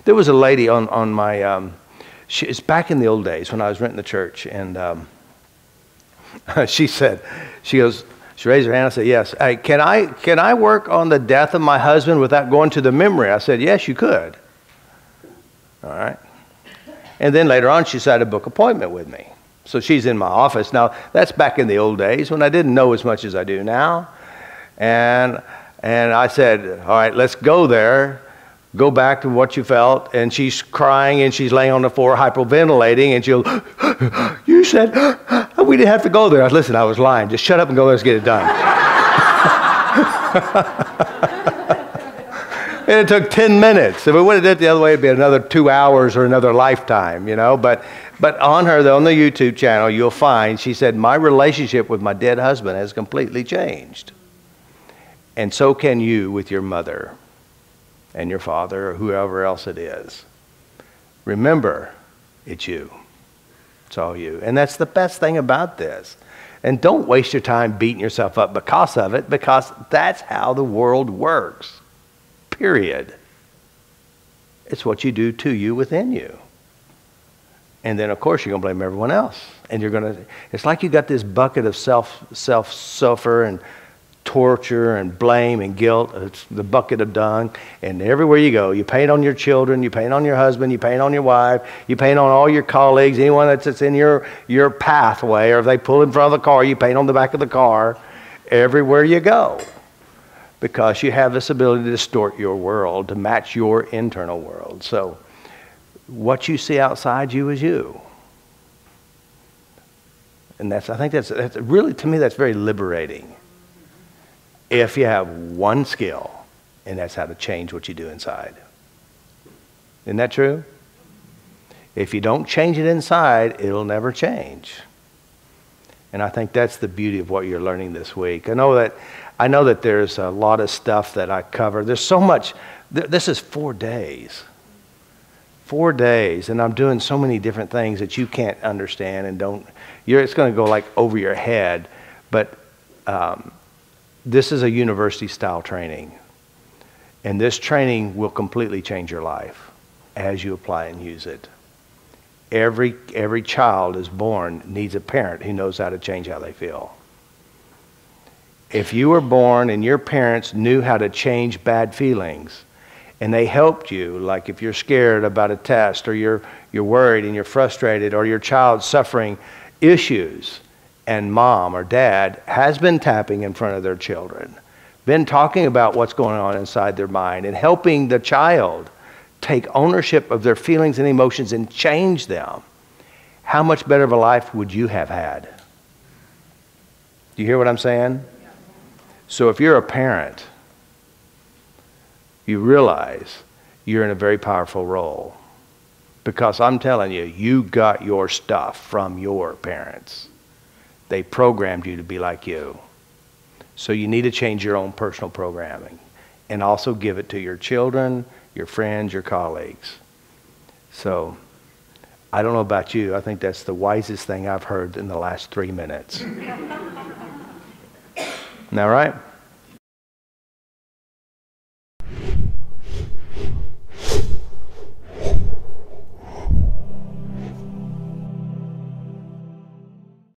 There was a lady on my, it's back in the old days when I was renting the church, and she goes, she raised her hand. I said, yes. Hey, can I work on the death of my husband without going to the memory? I said, yes, you could. All right. And then later on, she decided to book an appointment with me. So she's in my office. Now, that's back in the old days when I didn't know as much as I do now. And I said, all right, let's go there. Go back to what you felt. And she's crying and she's laying on the floor hyperventilating. And she'll, you said, we didn't have to go there. I said, listen, I was lying. Just shut up and go, let's get it done. And it took 10 minutes. If we would have did it the other way, it'd be another 2 hours or another lifetime, you know. But on her, though, on the YouTube channel, you'll find, she said, my relationship with my dead husband has completely changed. And so can you with your mother and your father or whoever else it is. Remember, it's you. It's all you. And that's the best thing about this. And don't waste your time beating yourself up because of it, because that's how the world works. Period. It's what you do to you within you. And then, of course, you're going to blame everyone else. And you're going to, it's like you got this bucket of self-suffer and torture and blame and guilt. It's the bucket of dung. And everywhere you go, you paint on your children, you paint on your husband, you paint on your wife, you paint on all your colleagues, anyone that's in your pathway, or if they pull in front of the car, you paint on the back of the car, everywhere you go. Because you have this ability to distort your world to match your internal world. So what you see outside you is you. And I think that's really, to me, that's very liberating. If you have one skill, and that's how to change what you do inside. Isn't that true? If you don't change it inside, it'll never change. And I think that's the beauty of what you're learning this week. I know that there's a lot of stuff that I cover. There's so much. This is 4 days. 4 days, and I'm doing so many different things that you can't understand and don't. It's going to go like over your head. But this is a university-style training, and this training will completely change your life as you apply and use it. Every child is born needs a parent who knows how to change how they feel. If you were born and your parents knew how to change bad feelings, and they helped you, like if you're scared about a test, or you're worried and you're frustrated, or your child's suffering issues, and mom or dad has been tapping in front of their children, been talking about what's going on inside their mind, and helping the child take ownership of their feelings and emotions and change them, how much better of a life would you have had? Do you hear what I'm saying? So if you're a parent, you realize you're in a very powerful role. Because I'm telling you, you got your stuff from your parents. They programmed you to be like you. So you need to change your own personal programming and also give it to your children, your friends, your colleagues. So I don't know about you. I think that's the wisest thing I've heard in the last 3 minutes. Isn't that right?